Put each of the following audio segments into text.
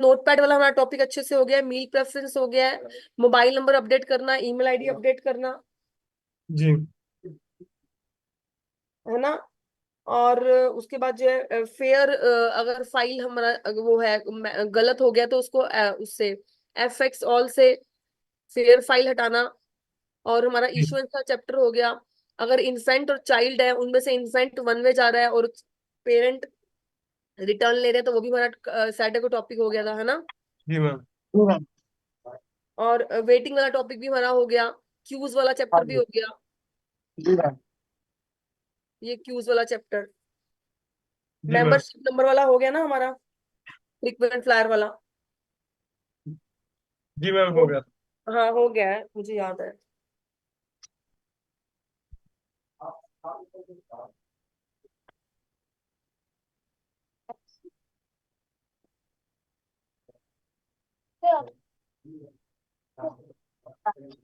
Notepad वाला हमारा topic अच्छे से हो गया है, मील प्रेफरेंस हो गया है, मोबाइल नंबर अपडेट करना, ईमेल आईडी अपडेट करना, जी है ना। और उसके बाद जो है फेयर, अगर फाइल हमारा वो है गलत हो गया तो उसको उससे एफ एक्स ऑल से फेयर फाइल हटाना। और हमारा जी इशुएंस का चैप्टर हो गया। अगर इन्फेंट और चाइल्ड है, उनमें से इन्फेंट वन वे जा रहा है और पेरेंट रिटर्न ले रहे हैं, तो वो भी हमारा सैटरडे को टॉपिक हो गया था, है ना। जी मैम। और वेटिंग वाला टॉपिक भी हमारा हो गया, क्यूज वाला हाँ चैप्टर भी जी। हो गया, जी मैम। ये क्यूज वाला चैप्टर। जी मैम। मेंबरशिप नंबर वाला हो गया ना हमारा, फ्रीक्वेंट फ्लायर वाला। जी मैम हो वो गया। हाँ हो गया है, मुझे याद है।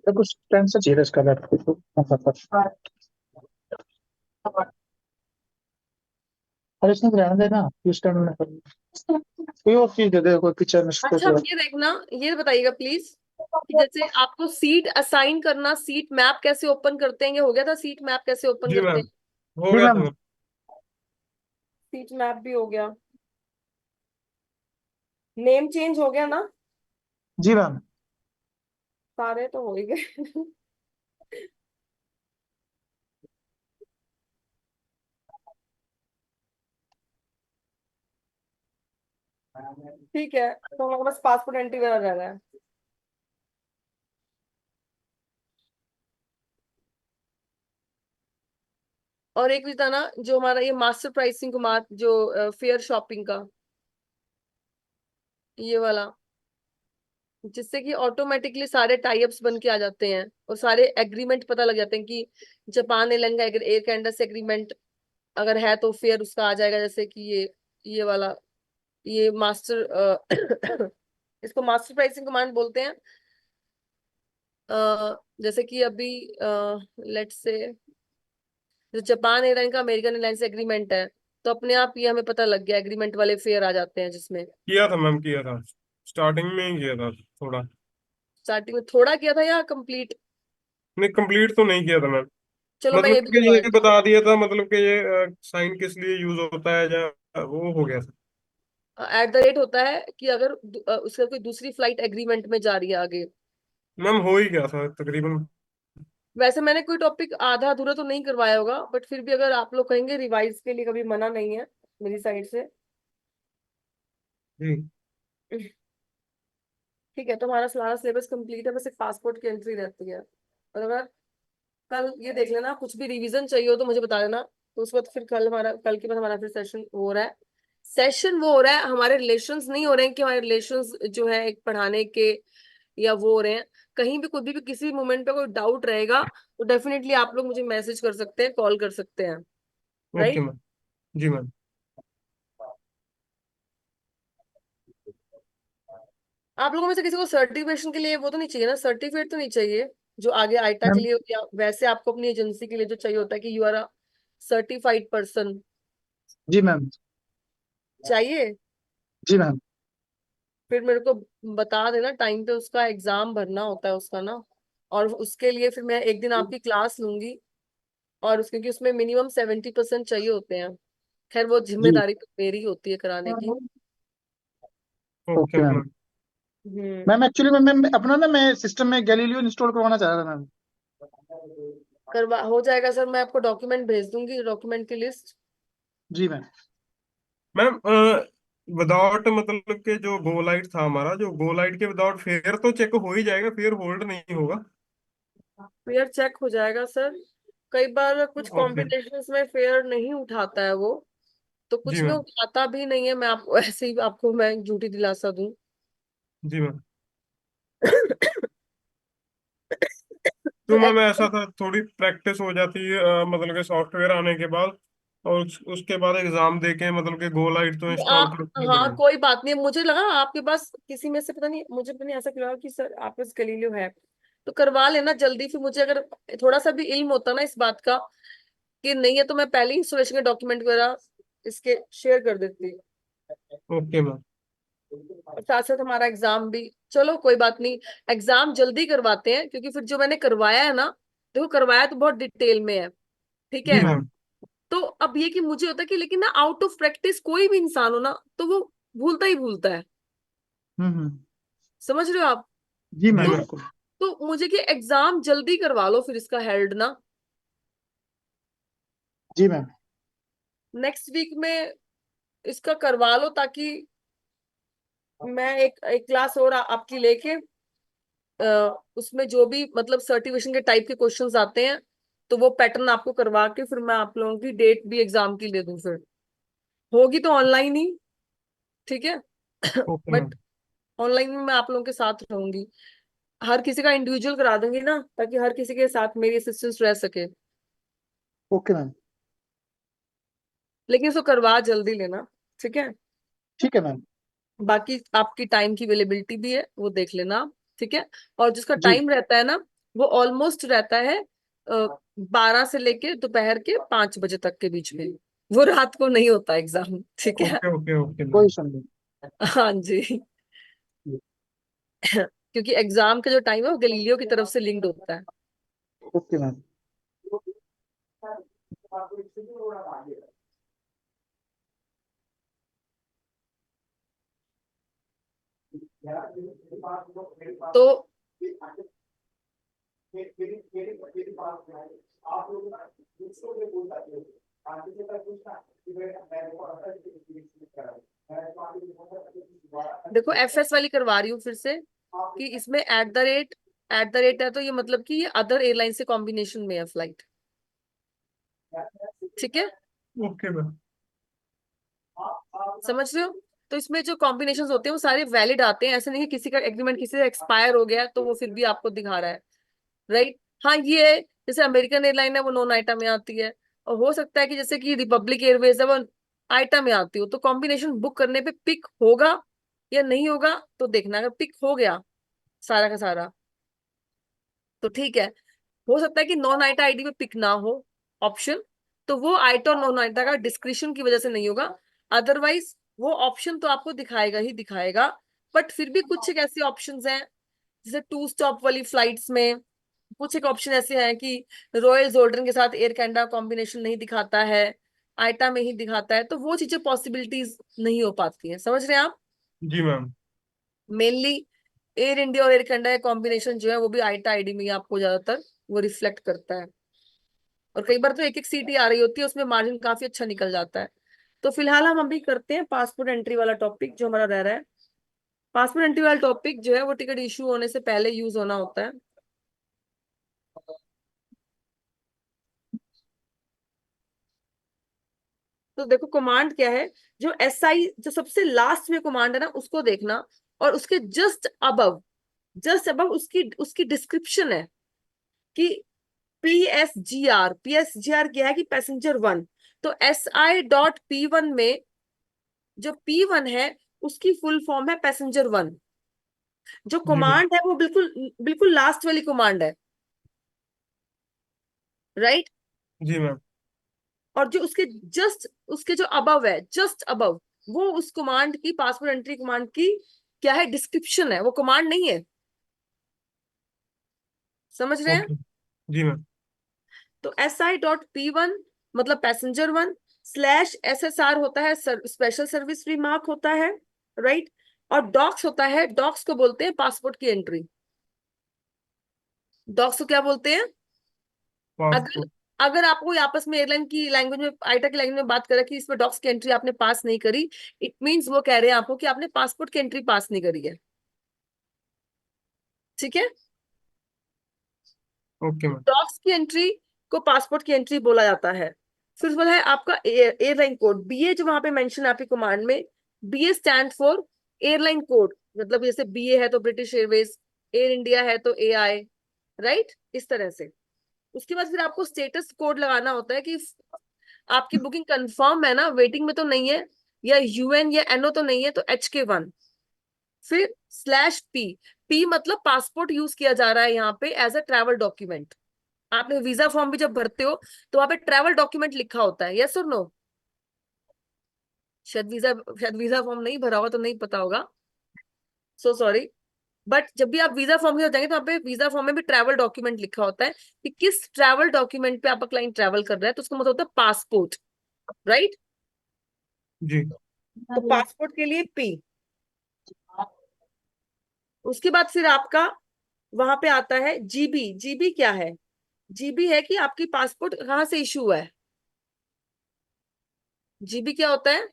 तो कुछ टाइम से चाहिए था इसका लैपटॉप। अरे इसमें रहने देना, इस टाइम में कोई और चीज दे दे, कोई पिक्चर में अच्छा अब ये देखना, ये बताइएगा प्लीज कि जैसे आपको सीट असाइन करना, सीट मैप कैसे ओपन करते हैं, ये हो गया था, सीट मैप कैसे ओपन जी करते मैम हैं। हो जी गया था मैम। मैम। सीट मैप भी हो गया। नेम चेंज हो गया ना। जी मैम। सारे तो हो ही गए। ठीक है, तो हमारे पास पासपोर्ट एंट्री वगैरह रह रहा है। और एक भी था ना जो हमारा ये मास्टर प्राइसिंग कुमार, जो फेयर शॉपिंग का, ये वाला, जिससे कि ऑटोमेटिकली सारे टाइप्स बन के आ जाते हैं और सारे एग्रीमेंट पता लग जाते हैं कि जापान एयरलाइन का एयर कैनेडा से एग्रीमेंट अगर है तो फेयर उसका आ जाएगा। जैसे कि ये वाला, ये मास्टर इसको मास्टर प्राइसिंग कमांड बोलते हैं। जैसे कि अभी लेट्स से जो जापान एयरलाइन का अमेरिकन एयरलाइन से एग्रीमेंट है, तो अपने आप ये हमें पता लग गया, एग्रीमेंट वाले फेयर आ जाते हैं जिसमें। किया था मैम, किया था, स्टार्टिंग में ही किया था थोड़ा। स्टार्टिंग में थोड़ा किया था या कंप्लीट। नहीं कंप्लीट तो नहीं किया था मैम। चलो मैं मतलब ये भी कि करवा ये देती बता दिया था, मतलब कि ये साइन किस लिए यूज होता है, या वो हो गया था। हूँ। एट द रेट होता है कि अगर उसका कोई दूसरी फ्लाइट एग्रीमेंट में जा रही है आगे। मैम हो ही गया था तकरीबन। वैसे मैंने कोई टॉपिक आधा अधूरा तो नहीं करवाया होगा, बट फिर भी अगर आप लोग कहेंगे रिवाइज के लिए, कभी मना नहीं है मेरी साइड से। जी ठीक है, तो हमारा सारा सिलेबस कंप्लीट है, बस एक पासपोर्ट की एंट्री रहती है। और अगर कल ये देख लेना, कुछ भी रिवीजन चाहिए हो तो मुझे बता देना। तो उस वक्त फिर कल के बाद हमारा फिर सेशन हो रहा है। सेशन वो हो रहा है, हमारे रिलेशंस नहीं हो रहे हैं कि हमारे रिलेशंस जो है एक पढ़ाने के या वो हो रहे हैं। कहीं भी कोई भी किसी मोमेंट पे कोई डाउट रहेगा तो डेफिनेटली आप लोग मुझे मैसेज कर सकते हैं, कॉल कर सकते हैं। Okay right. मैम। जी मैम। आप लोगों में से किसी को सर्टिफिकेशन के लिए वो तो नहीं चाहिए ना, सर्टिफिकेट तो नहीं चाहिए जो आगे आईटा के मैम। लिए, या वैसे आपको अपनी एजेंसी के लिए जो चाहिए होता है कि you are a certified person, जी मैम। चाहिए। जी मैम। फिर मेरे को बता देना टाइम पे, उसका एग्जाम भरना होता है उसका ना। और उसके लिए फिर मैं एक दिन आपकी क्लास लूंगी। और क्योंकि उसमें मिनिमम 70% चाहिए होते हैं। खैर वो जी। जिम्मेदारी तो मेरी होती है कराने की। Okay okay ma'am. मैम। हम्म। मैम एक्चुअली मैम अपना ना, मैं सिस्टम में गैलीलियो इंस्टॉल करवाना चाह रहा था मैम। करवा हो जाएगा सर, मैं आपको डॉक्यूमेंट भेज दूंगी, डॉक्यूमेंट की लिस्ट। जी मैम। मैम विदाउट मतलब के जो गो लाइट था हमारा, जो गो लाइट के विदाउट फेयर तो चेक हो ही जाएगा, फेयर होल्ड नहीं होगा। फेयर चेक हो जाएगा सर। कई बार कुछ ओके। कॉम्पिटिशन्स में फेयर नहीं उठाता है वो, तो जी कुछ में मैम। उठाता भी नहीं है। मैं आपको ऐसे ही आपको मैं झूठी दिलासा दूं। जी मैम। तो तो मैम ऐसा था, थोड़ी प्रैक्टिस हो जाती है मतलब के सॉफ्टवेयर आने के बाद, और उसके बाद एग्जाम दे के मतलब के गो लाइट तो इंस्टॉल आप, करनी हाँ पड़ेगी। कोई बात नहीं, मुझे लगा आपके पास किसी में से, पता नहीं मुझे, पता नहीं ऐसा क्यों लगा कि सर आपके पास गलीलियो है। तो करवा लेना जल्दी, फिर मुझे अगर थोड़ा सा भी इल्म होता ना इस बात का कि नहीं है, तो मैं पहले ही इंस्टॉलेशन के डॉक्यूमेंट वगैरह इसके शेयर कर देती। Okay ma'am. और साथ साथ हमारा एग्जाम भी, चलो कोई बात नहीं, एग्जाम जल्दी करवाते हैं, क्योंकि फिर जो मैंने करवाया है ना, देखो करवाया तो बहुत डिटेल में है, ठीक जी है। मैम। तो अब ये कि मुझे होता है कि लेकिन ना आउट ऑफ प्रैक्टिस कोई भी इंसान हो ना, तो वो भूलता ही भूलता है, हम्म। समझ रहे हो आप। जी जी मैम तो मैम। बिल्कुल। तो मुझे कि एग्जाम जल्दी करवा लो फिर इसका हेल्ड ना, जी मैम। नेक्स्ट वीक में इसका करवा लो, ताकि मैं एक एक क्लास और आपकी लेके उसमें जो भी मतलब सर्टिफिकेशन के टाइप के क्वेश्चंस आते हैं, तो वो पैटर्न आपको करवा के फिर मैं आप लोगों की डेट भी एग्जाम की ले दूं, फिर होगी तो ऑनलाइन ही, ठीक है। Okay ma'am. बट ऑनलाइन में मैं आप लोगों के साथ रहूंगी, हर किसी का इंडिविजुअल करा दूंगी ना, ताकि हर किसी के साथ मेरी असिस्टेंस रह सके, ओके मैम। लेकिन इसको करवा जल्दी लेना, ठीक है। ठीक है मैम। बाकी आपकी टाइम की अवेलेबिलिटी भी है, वो देख लेना आप, ठीक है। और जिसका जी। टाइम रहता है ना, वो ऑलमोस्ट रहता है 12 से लेके दोपहर के 5 बजे तक के बीच में, वो रात को नहीं होता एग्जाम, ठीक है। ओके ओके ओके कोई मैम। इशू नहीं। हाँ जी। क्योंकि एग्जाम का जो टाइम है वो गलीलियो की तरफ से लिंक्ड होता है। Okay ma'am. तो देखो एफएस वाली करवा रही हूँ फिर से, कि इसमें एट द रेट है, तो ये मतलब कि ये अदर एयरलाइन से कॉम्बिनेशन में है फ्लाइट, ठीक है, ओके मैम। समझ रहे हो। तो इसमें जो कॉम्बिनेशंस होते हैं वो सारे वैलिड आते हैं, ऐसे नहीं कि किसी का एग्रीमेंट किसी से एक्सपायर हो गया तो वो फिर भी आपको दिखा रहा है, राइट। हाँ ये है, जैसे अमेरिकन एयरलाइन है वो नॉन आइटा में आती है, और हो सकता है कि जैसे कि रिपब्लिक एयरवेज है वो आइटा में आती हो, तो कॉम्बिनेशन बुक करने पे पिक होगा या नहीं होगा, तो देखना, अगर पिक हो गया सारा का सारा तो ठीक है। हो सकता है कि नॉन आइटा आईडी में पिक ना हो ऑप्शन, तो वो आइटा और नॉन आइटा का डिस्क्रिप्शन की वजह से नहीं होगा, अदरवाइज वो ऑप्शन तो आपको दिखाएगा ही दिखाएगा। बट फिर भी कुछ एक ऐसे ऑप्शंस हैं, जैसे टू स्टॉप वाली फ्लाइट्स में कुछ एक ऑप्शन ऐसे हैं कि रॉयल जोल्डन के साथ एयर कैनेडा कॉम्बिनेशन नहीं दिखाता है, आइटा में ही दिखाता है, तो वो चीजें पॉसिबिलिटीज नहीं हो पाती हैं, समझ रहे हैं आप। जी मैम। मेनली एयर इंडिया और एयर कनाडा का कॉम्बिनेशन जो है वो भी आईटा आईडी में ही आपको ज्यादातर वो रिफ्लेक्ट करता है, और कई बार तो एक एक सीट ही आ रही होती है, उसमें मार्जिन काफी अच्छा निकल जाता है। तो फिलहाल हम अभी करते हैं पासपोर्ट एंट्री वाला टॉपिक जो हमारा रह रहा है। पासपोर्ट एंट्री वाला टॉपिक जो है वो टिकट इशू होने से पहले यूज होना होता है। तो देखो कमांड क्या है, जो SI जो सबसे लास्ट में कमांड है ना उसको देखना, और उसके जस्ट अबव उसकी उसकी डिस्क्रिप्शन है कि पीएसजीआर क्या है कि पैसेंजर 1। तो SI.P1 में जो P1 है उसकी फुल फॉर्म है पैसेंजर 1। जो जी मैम। कमांड है वो बिल्कुल बिल्कुल लास्ट वाली कमांड है, राइट। जी मैम। और जो उसके जो अबव है, जस्ट अबव, वो उस कमांड की पासवर्ड एंट्री कमांड की क्या है, डिस्क्रिप्शन है, वो कमांड नहीं है, समझ रहे हैं। ओके। जी मैम। तो SI.P1 मतलब पैसेंजर 1, /SSR होता है स्पेशल सर्विस रिमार्क होता है, राइट। और डॉक्स होता है, डॉक्स को बोलते हैं पासपोर्ट की एंट्री, डॉक्स को क्या बोलते हैं। अगर पासपोर्ट। अगर आपको आपस में एयरलाइन की लैंग्वेज में आइटा की लैंग्वेज में बात करें कि इसमें डॉक्स की एंट्री आपने पास नहीं करी, इट मींस वो कह रहे हैं आपको कि आपने पासपोर्ट की एंट्री पास नहीं करी है, ठीक है। Okay ma'am. डॉक्स की एंट्री को पासपोर्ट की एंट्री बोला जाता है। फिर बोला है आपका एयरलाइन कोड BA, जो वहां पे मेंशन है आपकी कमांड में, BA stand for airline code, मतलब जैसे BA है तो ब्रिटिश एयरवेज, एयर इंडिया है तो AI, राइट, इस तरह से। उसके बाद फिर आपको स्टेटस कोड लगाना होता है कि आपकी बुकिंग कंफर्म है ना, वेटिंग में तो नहीं है, या UN या NO तो नहीं है, तो HK1। फिर /P, P मतलब पासपोर्ट यूज किया जा रहा है यहाँ पे एज अ ट्रैवल डॉक्यूमेंट। आपने वीजा फॉर्म भी जब भरते हो तो वहां पे ट्रैवल डॉक्यूमेंट लिखा होता है, यस और नो। शायद वीजा फॉर्म नहीं भरा होगा तो नहीं पता होगा, सो सॉरी, बट जब भी आप वीजा फॉर्म में जाएंगे तो वहाँ पे वीजा फॉर्म में भी ट्रैवल डॉक्यूमेंट लिखा होता है कि किस ट्रैवल डॉक्यूमेंट पे आपका क्लाइंट ट्रैवल कर रहा है, तो उसका मतलब होता है पासपोर्ट, राइट। जी। तो पासपोर्ट के लिए पी। उसके बाद फिर आपका वहां पे आता है जीबी। जीबी क्या है? जीबी है कि आपकी पासपोर्ट कहाँ से इशू हुआ है। जीबी क्या होता है?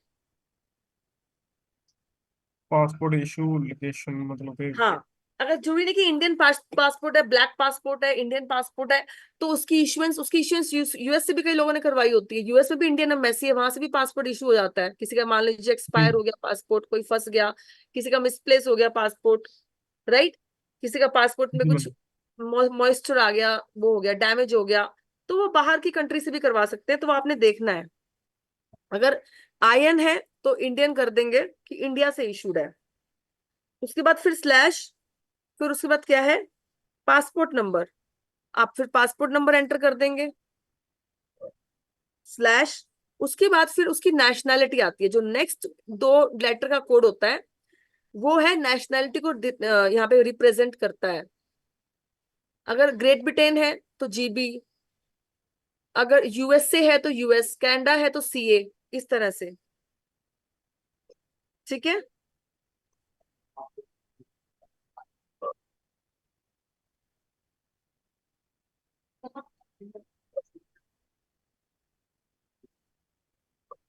पासपोर्ट इशू लोकेशन मतलब कि। हाँ, अगर जरूरी नहीं कि इंडियन पासपोर्ट है, ब्लैक पासपोर्ट है, इंडियन पासपोर्ट है, तो उसकी इशुएंस यूएस से भी कई लोगों ने करवाई होती है। यूएस में भी इंडियन एम्बेसी है, वहां से भी पासपोर्ट इशू हो जाता है। किसी का मान लीजिए एक्सपायर जी। हो गया पासपोर्ट, कोई फंस गया, किसी का मिसप्लेस हो गया पासपोर्ट, राइट, किसी का पासपोर्ट में जी कुछ मैम। मॉइस्चर आ गया, वो हो गया, डैमेज हो गया, तो वो बाहर की कंट्री से भी करवा सकते हैं। तो वो आपने देखना है। अगर आईएन है तो इंडियन कर देंगे कि इंडिया से इशूड है। उसके बाद फिर स्लैश, फिर उसके बाद क्या है? Passport number. आप फिर पासपोर्ट नंबर एंटर कर देंगे, स्लैश। उसके बाद फिर उसकी नेशनैलिटी आती है। जो नेक्स्ट दो लेटर का कोड होता है वो है नेशनैलिटी को यहाँ पे रिप्रेजेंट करता है। अगर ग्रेट ब्रिटेन है तो जीबी, अगर यूएसए है तो यूएस, कनाडा है तो सीए, इस तरह से। ठीक है।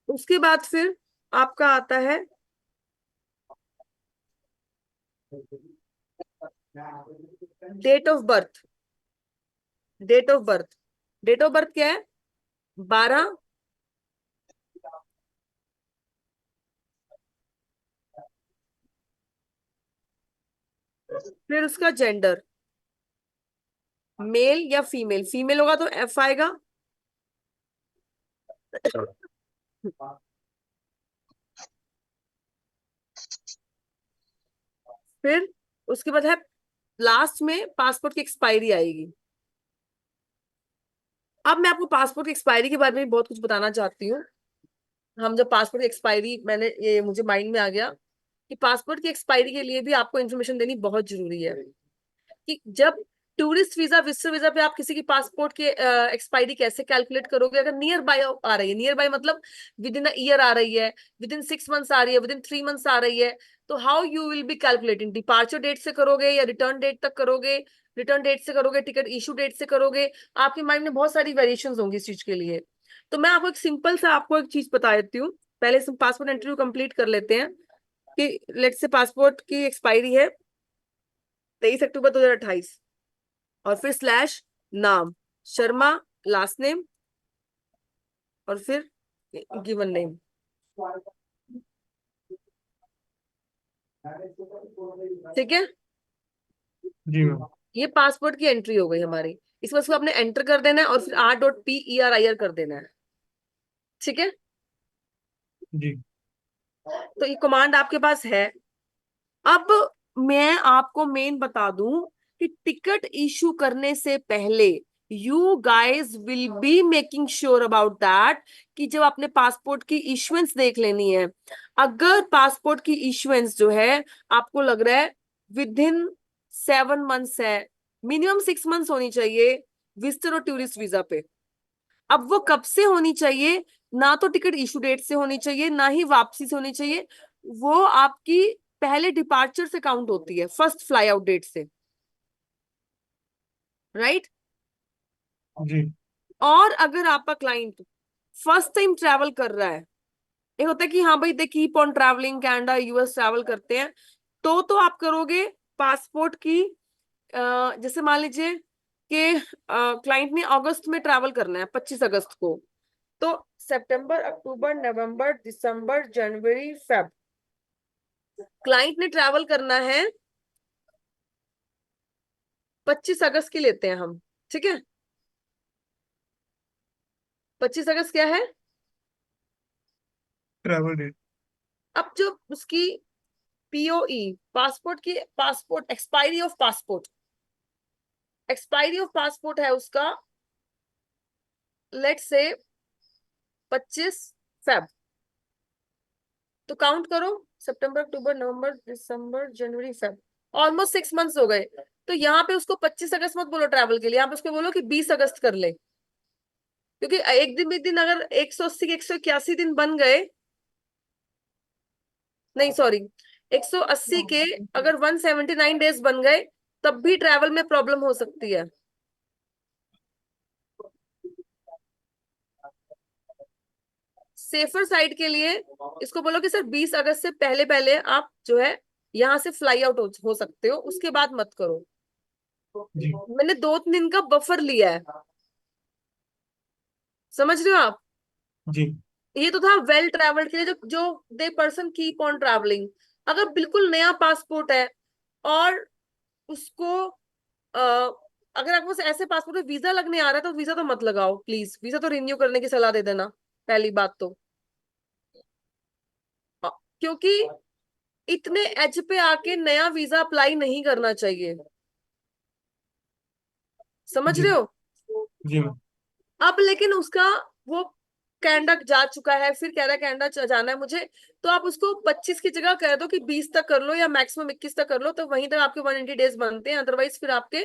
उसके बाद फिर आपका आता है date of birth. Date of birth, date of birth क्या है? 12, फिर उसका जेंडर, मेल या फीमेल। फीमेल होगा तो एफ आएगा। फिर उसके बाद है लास्ट में पासपोर्ट की एक्सपायरी आएगी। अब मैं आपको पासपोर्ट की एक्सपायरी के बारे में बहुत कुछ बताना चाहती हूँ। हम जब पासपोर्ट की एक्सपायरी, मैंने ये मुझे माइंड में आ गया कि पासपोर्ट की एक्सपायरी के लिए भी आपको इन्फॉर्मेशन देनी बहुत जरूरी है कि जब टूरिस्ट वीजा, विजिटर वीजा पे आप किसी की पासपोर्ट की एक्सपायरी कैसे कैलकुलेट करोगे? अगर नियर बाय आ रही है, नियर बाय मतलब विद इन अ ईयर आ रही है, विद इन 6 मंथ्स आ रही है, विद इन 3 मंथ्स आ रही है, तो how you will be calculating? Departure date से करोगे या रिटर्न डेट तक करोगे? रिटर्न डेट से करोगे, टिकट इशू डेट से करोगे? आपके माइंड में बहुत सारी वेरिएशंस होंगी इस चीज के लिए। तो मैं आपको एक सिंपल सा आपको एक चीज बता देती हूँ। पहले से पासपोर्ट इंटरव्यू कंप्लीट कर लेते हैं कि लेट से पासपोर्ट की एक्सपायरी है 23 अक्टूबर 2028, और फिर स्लैश नाम शर्मा, लास्ट नेम, और फिर गिवन नेम। ठीक है। जी मैम। ये पासपोर्ट की एंट्री हो गई हमारी। इसमें उसको आपने एंटर कर देना है और फिर R.PERIR कर देना है। ठीक है। जी। तो ये कमांड आपके पास है। अब मैं आपको मेन बता दूं कि टिकट इशू करने से पहले you guys will be making sure about that कि जब आपने पासपोर्ट की इशुएंस देख लेनी है, अगर पासपोर्ट की इशुएंस जो है आपको लग रहा है विद इन 7 मंथ्स है, मिनिमम 6 मंथ्स होनी चाहिए विजिटर और टूरिस्ट वीजा पे। अब वो कब से होनी चाहिए? ना तो टिकट इशू डेट से होनी चाहिए, ना ही वापसी से होनी चाहिए। वो आपकी पहले डिपार्चर से काउंट होती है, फर्स्ट फ्लाई आउट डेट से, राइट। जी। और अगर आपका क्लाइंट फर्स्ट टाइम ट्रैवल कर रहा है, एक होता है कि हाँ भाई they keep on travelling, Canada US travel करते हैं, तो आप करोगे पासपोर्ट की जैसे मान लीजिए कि क्लाइंट ने अगस्त में ट्रैवल करना है, 25 अगस्त को, तो सितंबर, अक्टूबर, नवंबर, दिसंबर, जनवरी, फेब, क्लाइंट ने ट्रैवल करना है 25 अगस्त की लेते हैं हम। ठीक है। 25 अगस्त क्या है? Travel date. अब जो उसकी पीओई, पासपोर्ट की, passport expiry of passport, expiry of passport है उसका लेट से 25 फेब। तो काउंट करो, सितंबर, अक्टूबर, नवंबर, दिसंबर, जनवरी, फेब, ऑलमोस्ट 6 मंथ्स हो गए। तो यहाँ पे उसको 25 अगस्त मत बोलो ट्रैवल के लिए, यहाँ पे उसको बोलो कि 20 अगस्त कर ले, क्योंकि एक दिन अगर 180 181 दिन बन गए, नहीं सॉरी, 180 के अगर 179 डेज बन गए, तब भी ट्रैवल में प्रॉब्लम हो सकती है। सेफर साइड के लिए इसको बोलो कि सर 20 अगस्त से पहले पहले आप जो है यहाँ से फ्लाई आउट हो सकते हो, उसके बाद मत करो। जी मैंने 2 दिन का बफर लिया है, समझ रहे हो आप? जी ये तो था वेल ट्रैवल्ड के लिए, जो जो दे पर्सन कीप ऑन ट्रैवलिंग। अगर बिल्कुल नया पासपोर्ट है और उसको अगर आपको ऐसे पासपोर्ट में वीजा लगने आ रहा है, तो वीजा तो मत लगाओ प्लीज, वीजा तो रिन्यू करने की सलाह दे देना, पहली बात तो। अ, क्योंकि इतने एज पे आके नया वीजा अप्लाई नहीं करना चाहिए, समझ जी रहे हो? जी मैम। अब लेकिन उसका वो कनाडा जा चुका है, फिर कह रहा है कनाडा जाना है मुझे, तो आप उसको 25 की जगह कह दो कि 20 तक कर लो या मैक्सिमम 21 तक कर लो, तो वहीं तक आपके 180 डेज बनते हैं। अदरवाइज फिर आपके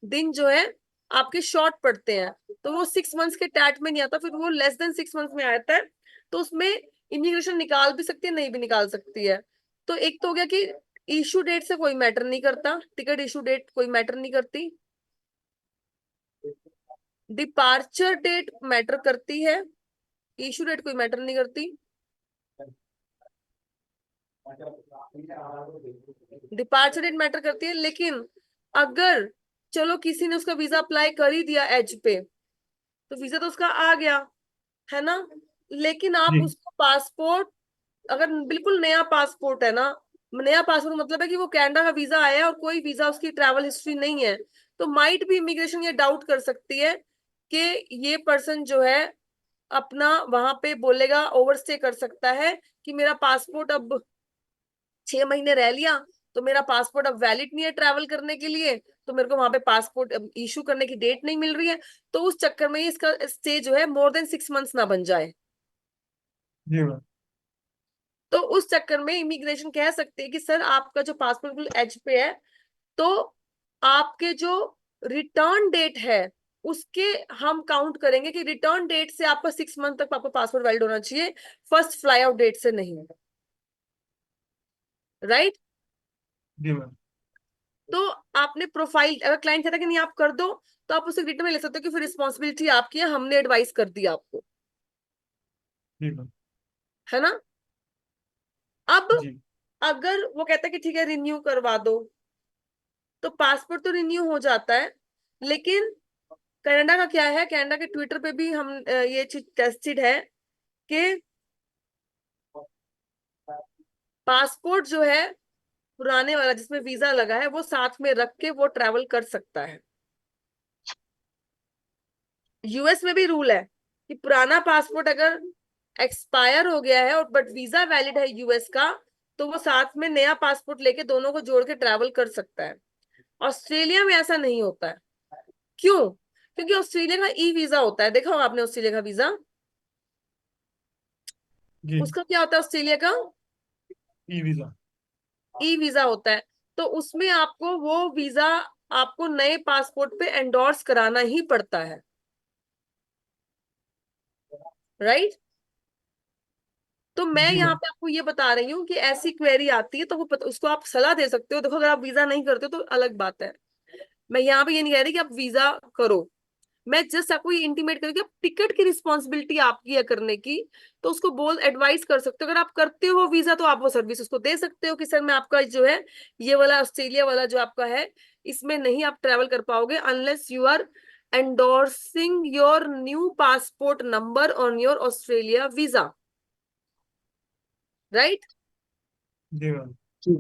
दिन जो है आपके शॉर्ट पड़ते हैं, तो वो 6 मंथ्स के टैट में नहीं आता, फिर वो लेस देन 6 मंथ्स में आता है। तो उसमें इमिग्रेशन निकाल भी सकती है, नहीं भी निकाल सकती है। तो एक तो हो गया कि इशू डेट से कोई मैटर नहीं करता, टिकट इशू डेट कोई मैटर नहीं करती, डिपार्चर डेट मैटर करती है, इशू डेट कोई मैटर नहीं करती। डिपार्चर डेट मैटर करती है, लेकिन अगर चलो किसी ने उसका वीजा अप्लाई कर ही दिया एज पे, तो वीजा तो उसका आ गया है ना, लेकिन आप जी उसको पासपोर्ट, अगर बिल्कुल नया पासपोर्ट है ना, नया पासपोर्ट मतलब है कि वो कनाडा का वीजा आया है और कोई वीजा उसकी ट्रैवल हिस्ट्री नहीं है, तो माइट भी इमिग्रेशन ये डाउट कर सकती है कि ये पर्सन जो है अपना वहां पे बोलेगा, ओवरस्टे कर सकता है कि मेरा पासपोर्ट अब 6 महीने रह लिया, तो मेरा पासपोर्ट अब वैलिड नहीं है ट्रैवल करने के लिए, तो मेरे को वहां पे पासपोर्ट इशू करने की डेट नहीं मिल रही है। तो उस चक्कर में इसका स्टे जो है मोर देन 6 मंथ्स ना बन जाए। जी मैम। तो उस चक्कर में इमिग्रेशन कह सकते हैं कि सर आपका जो पासपोर्ट बिल्कुल एज पे है, तो आपके जो रिटर्न डेट है उसके हम काउंट करेंगे कि रिटर्न डेट से आपका 6 मंथ तक आपका पासपोर्ट वैलिड होना चाहिए, फर्स्ट फ्लाई आउट डेट से नहीं, राइट? जी मैम। तो आपने प्रोफाइल, अगर क्लाइंट कहता है कि नहीं आप कर दो, तो आप उसे रिटर्न में ले सकते हो कि फिर रिस्पॉन्सिबिलिटी आपकी है, हमने एडवाइस कर दिया आपको, जी मैम। है ना? अब जी अगर वो कहता है कि ठीक है रिन्यू करवा दो, तो पासपोर्ट तो रिन्यू हो जाता है, लेकिन कनाडा का क्या है, कनाडा के ट्विटर पे भी हम ये चीज टेस्टेड है कि पासपोर्ट जो है पुराने वाला जिसमें वीजा लगा है, वो साथ में रख के वो ट्रैवल कर सकता है। यूएस में भी रूल है कि पुराना पासपोर्ट अगर एक्सपायर हो गया है और बट वीजा वैलिड है यूएस का, तो वो साथ में नया पासपोर्ट लेके दोनों को जोड़ के ट्रैवल कर सकता है। ऑस्ट्रेलिया में ऐसा नहीं होता है। क्यों? क्योंकि ऑस्ट्रेलिया का ई वीजा होता है, देखा होगा आपने ऑस्ट्रेलिया का वीजा, जी उसका क्या होता है ऑस्ट्रेलिया का? E visa. ई वीजा होता है। तो उसमें आपको वो वीजा आपको नए पासपोर्ट पे एंडोर्स कराना ही पड़ता है, राइट? तो मैं जी यहाँ मैम। पे आपको ये बता रही हूँ कि ऐसी क्वेरी आती है तो वो उसको आप सलाह दे सकते हो। देखो अगर आप वीजा नहीं करते हो तो अलग बात है, मैं यहाँ पे ये नहीं कह रही कि आप वीजा करो, मैं जस्ट आपको ये इंटीमेट करूँ कि आप टिकट की रिस्पॉन्सिबिलिटी आपकी है करने की, तो उसको बोल एडवाइस कर सकते हो। अगर आप करते हो वीजा, तो आप वो सर्विस उसको दे सकते हो कि सर मैं आपका जो है ये वाला ऑस्ट्रेलिया वाला जो आपका है, इसमें नहीं आप ट्रेवल कर पाओगे unless you are endorsing your new passport number on your Australia visa, right? जी मैम। जी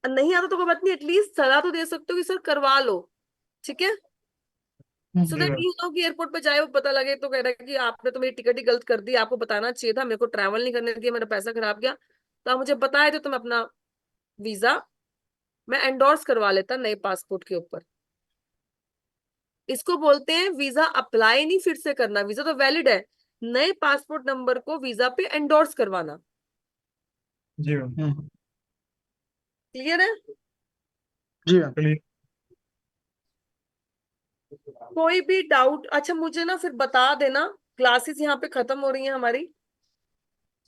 नहीं आता तो कोई बात नहीं, एटलीस्ट सलाह तो दे सकते हो कि सर करवा लो, ठीक है? सो जी दैट मैम। यू नो कि एयरपोर्ट पे जाए वो पता लगे तो कह रहा है कि आपने तो मेरी टिकट ही गलत कर दी, आपको बताना चाहिए था, मेरे को ट्रैवल नहीं करने दिया, मेरा पैसा खराब गया, तो आप मुझे बताए तो मैं अपना वीजा मैं एंडोर्स करवा लेता नए पासपोर्ट के ऊपर। इसको बोलते हैं वीजा अप्लाई नहीं फिर से करना, वीजा तो वैलिड है, नए पासपोर्ट नंबर को वीजा पे एंडोर्स करवाना। जी मैम। क्लियर है? जी मैम। क्लियर। कोई भी डाउट? अच्छा मुझे ना फिर बता देना, क्लासेस यहाँ पे खत्म हो रही हैं हमारी।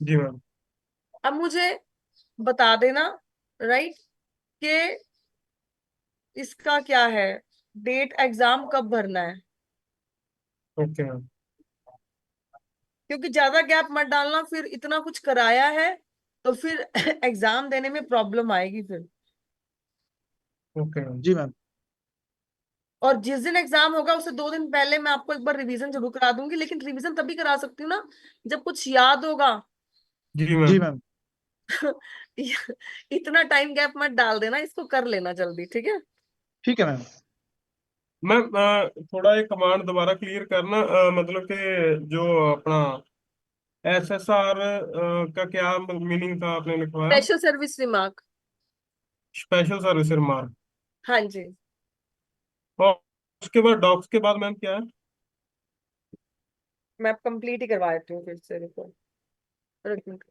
जी मैम। अब मुझे बता देना, राइट, कि इसका क्या है, डेट एग्जाम कब भरना है, ओके मैम। क्योंकि ज्यादा गैप मत डालना, फिर इतना कुछ कराया है तो फिर एग्जाम देने में प्रॉब्लम आएगी फिर। Okay ma'am. जी मैम। और जिस दिन एग्जाम होगा उससे 2 दिन पहले मैं आपको एक बार रिवीजन जरूर करा दूंगी, लेकिन रिवीजन तभी करा सकती हूँ ना जब कुछ याद होगा। जी जी मैम। मैम। इतना टाइम गैप मत डाल देना, इसको कर लेना जल्दी, ठीक है? ठीक है मैम। मैम थोड़ा एक कमांड दोबारा क्लियर करना, मतलब कि जो अपना SSR का क्या मीनिंग था आपने लिखवाया? Special service remark. Special service remark. हाँ जी। और उसके बाद डॉक्स के बाद मैम क्या है? मैं कंप्लीट ही करवा देती हूँ फिर से, रुको, एक मिनट।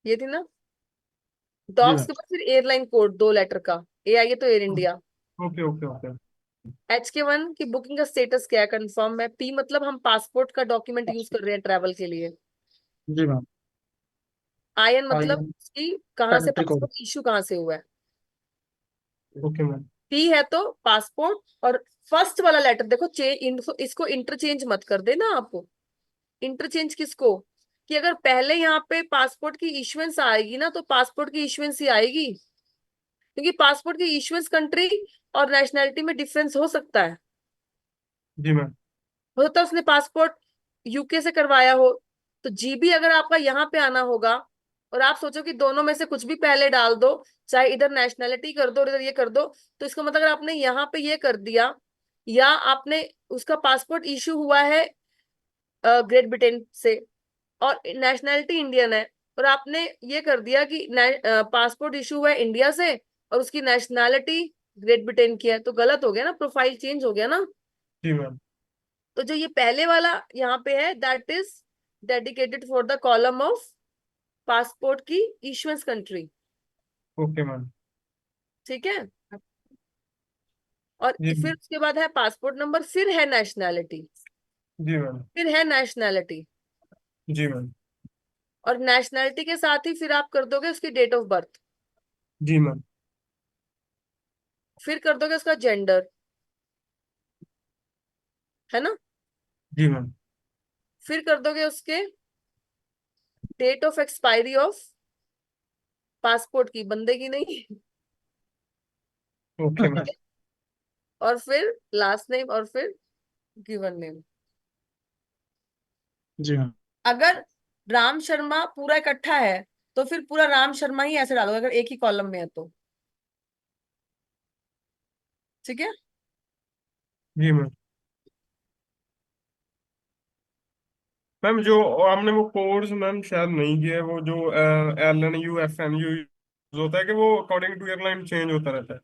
ये थी ना जी डॉक्स मैम। के बाद, फिर एयरलाइन कोड 2 लेटर का, ए आई है तो air India. Okay okay okay. HK1 की बुकिंग का स्टेटस क्या है, कंफर्म है। P मतलब हम पासपोर्ट का डॉक्यूमेंट यूज कर रहे हैं ट्रैवल के लिए। जी मैम। IN आई मतलब एम उसकी कहाँ से कंट्री कोड। पासपोर्ट इशू कहाँ से हुआ है। Okay ma'am. T है तो पासपोर्ट, और फर्स्ट वाला लेटर देखो, इसको इंटरचेंज मत कर देना आप। इंटरचेंज किसको? कि अगर पहले यहाँ पे पासपोर्ट की इश्युएंस आएगी ना, तो पासपोर्ट की इश्युएंस ही आएगी, क्योंकि पासपोर्ट की इश्युएंस कंट्री और नेशनैलिटी में डिफरेंस हो सकता है। जी मैम। हो सकता है उसने पासपोर्ट UK से करवाया हो, तो GB अगर आपका यहाँ पे आना होगा, और आप सोचो कि दोनों में से कुछ भी पहले डाल दो, चाहे इधर नेशनैलिटी कर दो और इधर ये कर दो, तो इसका मतलब अगर आपने यहाँ पे ये कर दिया, या आपने उसका पासपोर्ट इशू हुआ है ग्रेट ब्रिटेन से और नेशनैलिटी इंडियन है, और आपने ये कर दिया कि पासपोर्ट इशू हुआ है इंडिया से और उसकी नेशनैलिटी ग्रेट ब्रिटेन की है, तो गलत हो गया ना, प्रोफाइल चेंज हो गया ना। जी मैम। तो जो ये पहले वाला यहाँ पे है, that is dedicated for the column of passport की इशुएंस कंट्री, ओके मैम। ठीक है? और जी फिर उसके बाद है पासपोर्ट नंबर, फिर है नेशनैलिटी, जी मैम। फिर है नेशनैलिटी, जी मैम। और नेशनैलिटी के साथ ही फिर आप कर दोगे उसकी डेट ऑफ बर्थ, जी मैम। फिर कर दोगे उसका जेंडर, है ना? जी मैम। फिर कर दोगे उसके date of expiry of passport की, बंदे की नहीं। Okay ma'am. और फिर लास्ट नेम, और फिर गिवन नेम। जी मैम। अगर राम शर्मा पूरा इकट्ठा है तो फिर पूरा राम शर्मा ही ऐसे डालोगे, अगर एक ही कॉलम में है तो, ठीक है? जी मैम। मैम जो हमने वो कोर्स मैम शायद नहीं किया है, वो जो LNU FNU होता है कि वो अकॉर्डिंग टू एयरलाइन चेंज होता रहता है?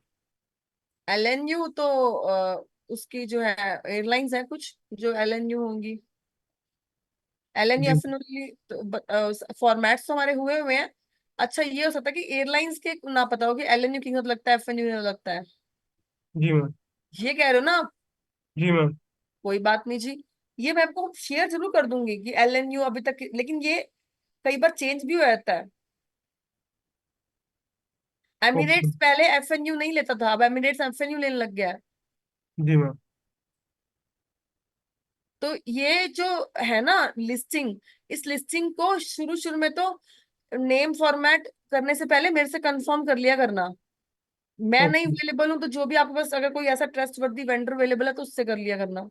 LNU तो उसकी जो है एयरलाइंस है कुछ जो LNU होंगी। LNU जी। FNU फॉर्मेट्स तो हमारे हुए हुए हैं। अच्छा ये हो सकता है कि एयरलाइंस के ना पता हो कि LNU किंग लगता है, FNU लगता है, जी मैम। ये कह रहे हो ना आप? जी मैम। कोई बात नहीं जी, ये मैं आपको शेयर जरूर कर दूंगी कि LNU अभी तक, लेकिन ये कई बार चेंज भी हो जाता है। ओके। एमिरेट्स पहले FNU नहीं लेता था, अब एमिरेट्स FNU लेने लग गया है। जी मैम। तो ये जो है ना लिस्टिंग, इस लिस्टिंग को शुरू शुरू में तो नेम फॉर्मेट करने से पहले मेरे से कंफर्म कर लिया करना। मैं नहीं ओके। अवेलेबल हूँ तो जो भी आपके पास अगर कोई ऐसा ट्रस्टवर्दी वेंडर अवेलेबल है तो उससे कर लिया करना।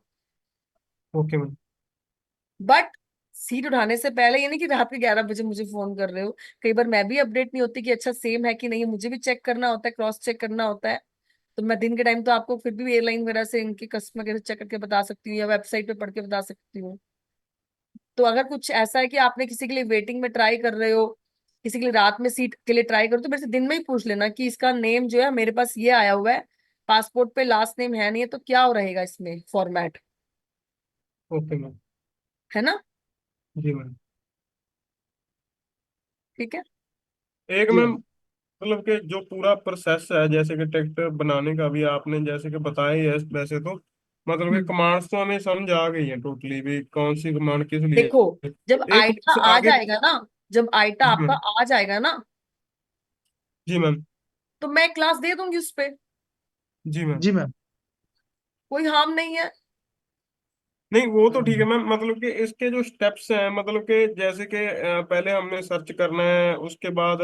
Okay ma'am. बट सीट उठाने से पहले, ये नहीं कि रात के 11 बजे मुझे फोन कर रहे हो। कई बार मैं भी अपडेट नहीं होती कि अच्छा सेम है कि नहीं, मुझे भी चेक करना होता है, क्रॉस चेक करना होता है। तो मैं दिन के टाइम तो आपको फिर भी एयरलाइन वगैरह से इनके कस्टमर केयर चेक करके बता सकती हूँ, या वेबसाइट पे पढ़ के बता सकती हूँ। तो अगर कुछ ऐसा है कि आपने किसी के लिए वेटिंग में ट्राई कर रहे हो, किसी के लिए रात में सीट के लिए ट्राई करो, तो मेरे से दिन में ही पूछ लेना कि इसका नेम जो है मेरे पास ये आया हुआ है, पासपोर्ट पे लास्ट नेम है नहीं है, तो क्या हो रहेगा इसमें फॉर्मेट। Okay ma'am. है ना? जी मैम। ठीक है। एक जी मैम, मैम। मतलब कि जो पूरा प्रोसेस है जैसे कि टिकट बनाने का भी आपने जैसे कि बताया ही है, वैसे तो मतलब कि हम्म। कमांड्स तो हमें समझ आ गई है टोटली भी, कौन सी कमांड किस लिए। देखो, जब एक आइटा उससे आ आगे। जाएगा ना, जब आइटा जी आपका मैम। आ जाएगा ना, जी मैम। तो मैं क्लास दे दूंगी उस पे, जी मैम। जी मैम। कोई हार्म नहीं है। नहीं वो तो ठीक है हम्म, मैम, मतलब कि इसके जो स्टेप्स हैं, मतलब कि जैसे कि पहले हमने सर्च करना है, उसके बाद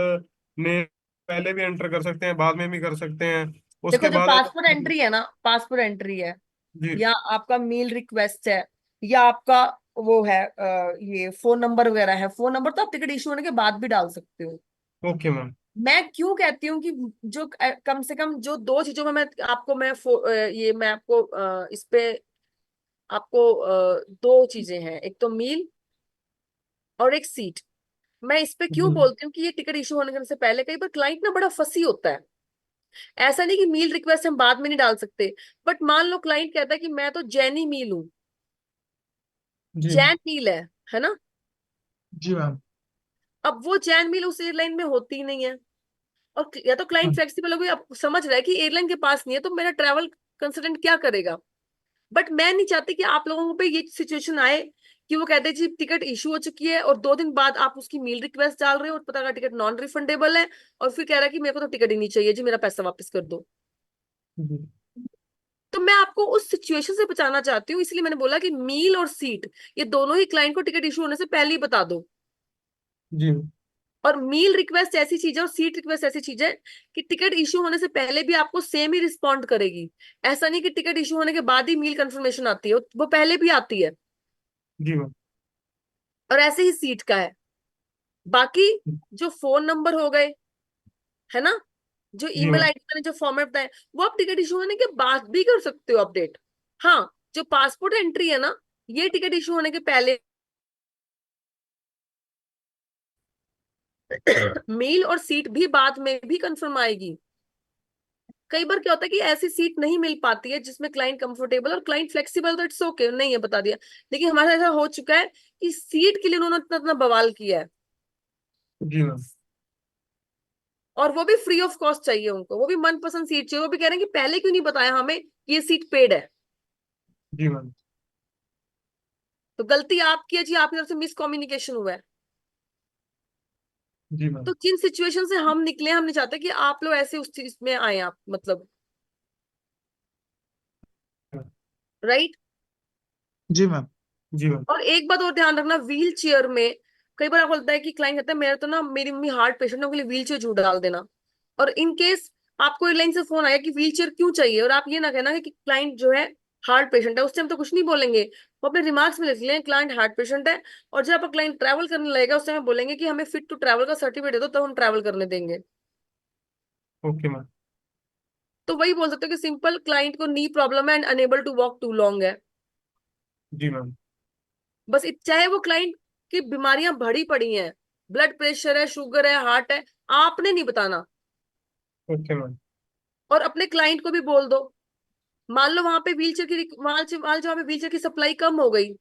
ने पहले भी एंटर कर सकते हैं, बाद में भी कर सकते हैं, देखो, उसके जो बाद पासपोर्ट एंट्री है ना, पासपोर्ट एंट्री है, जी। या आपका मेल रिक्वेस्ट है, या आपका वो है ये फोन नंबर वगैरह है, फोन नंबर तो आप टिकट इशू होने के बाद भी डाल सकते हो। Okay ma'am. मैं क्यों कहती हूँ कि जो कम से कम जो दो चीजों में मैं आपको ये मैं आपको इस पे आपको दो चीजें हैं, एक तो मील और एक सीट। मैं इस पे क्यों जी बोलती हूँ कि ये टिकट इशू होने से पहले, कई बार क्लाइंट ना बड़ा फसी होता है। ऐसा नहीं कि मील रिक्वेस्ट हम बाद में नहीं डाल सकते, बट मान लो क्लाइंट कहता है कि मैं तो जैनी मील हूँ, जी। जैन मील है ना? जी मैम। अब वो जैन मील उस एयरलाइन में होती ही नहीं है, और या तो क्लाइंट हम्म, फ्लेक्सिबल हो गई, अब समझ रहा है कि एयरलाइन के पास नहीं है, तो मेरा ट्रैवल कंसल्टेंट क्या करेगा? बट मैं नहीं चाहती कि आप लोगों पे ये सिचुएशन आए कि वो कहते हैं जी टिकट इशू हो चुकी है, और 2 दिन बाद आप उसकी मील रिक्वेस्ट डाल रहे हो और पता लगा टिकट नॉन रिफंडेबल है, और फिर कह रहा है कि मेरे को तो टिकट ही नहीं चाहिए जी, मेरा पैसा वापस कर दो। जी। तो मैं आपको उस सिचुएशन से बचाना चाहती हूँ, इसलिए मैंने बोला कि मील और सीट ये दोनों ही क्लाइंट को टिकट इशू होने से पहले ही बता दो। जी। और मील रिक्वेस्ट ऐसी चीज है और सीट रिक्वेस्ट ऐसी चीज है कि टिकट इशू होने से पहले भी आपको सेम ही रिस्पॉन्ड करेगी। ऐसा नहीं कि टिकट इशू होने के बाद ही मील कंफर्मेशन आती है, वो पहले भी आती है। जी मैम। और ऐसे ही सीट का है। बाकी जो फोन नंबर हो गए, है ना, जो जी ईमेल मैम। आईडी मैंने जो फॉर्मेट बताया, वो आप टिकट इशू होने के बाद भी कर सकते हो अपडेट। हाँ, जो पासपोर्ट एंट्री है ना, ये टिकट इशू होने के पहले मेल और सीट भी बाद में भी कंफर्म आएगी। कई बार क्या होता है कि ऐसी सीट नहीं मिल पाती है जिसमें क्लाइंट कंफर्टेबल और क्लाइंट फ्लेक्सिबल, तो इट्स ओके, नहीं है बता दिया। लेकिन हमारे साथ ऐसा हो चुका है कि सीट के लिए उन्होंने इतना इतना बवाल किया है, जी मैम। और वो भी फ्री ऑफ कॉस्ट चाहिए उनको, वो भी मनपसंद सीट चाहिए, वो भी कह रहे हैं कि पहले क्यों नहीं बताया हमें कि ये सीट पेड है। जी मैम। तो गलती आपकी है जी, आपकी तरफ से मिस कम्युनिकेशन हुआ है। जी मैम। तो जिन सिचुएशन से हम निकले, हम नहीं चाहते कि आप लोग ऐसे उस चीज में आए, आप मतलब, राइट। जी मैम। जी मैम। और एक बात और ध्यान रखना, व्हील चेयर में कई बार आपको लगता है कि क्लाइंट कहता है मेरा तो ना, मेरी मम्मी हार्ट पेशेंट है, उनके लिए व्हील चेयर जरूर डाल देना। और इन केस आपको एयरलाइन से फोन आया कि व्हील चेयर क्यों चाहिए, और आप ये ना कहना कि क्लाइंट जो है हार्ट पेशेंट है, उस टाइम तो कुछ नहीं बोलेंगे, वो अपने रिमार्क्स में लिख लें क्लाइंट हार्ट पेशेंट है। और जब आपका क्लाइंट ट्रैवल करने लगेगा, उस टाइम बोलेंगे कि हमें फिट टू ट्रैवल का सर्टिफिकेट दे दो, तब हम ट्रैवल करने देंगे। Okay ma'am. तो वही बोल सकते हो कि सिंपल क्लाइंट को नी प्रॉब्लम है and unable to walk too long है। जी मैम। बस चाहे वो क्लाइंट की बीमारियां बढ़ी पड़ी हैं, ब्लड प्रेशर है, शुगर है, हार्ट है, आपने नहीं बताना। Okay ma'am. और अपने क्लाइंट को भी बोल दो, मान लो वहां पे व्हीलचेयर की मान लो वहां पे व्हीलचेयर की सप्लाई कम हो गई,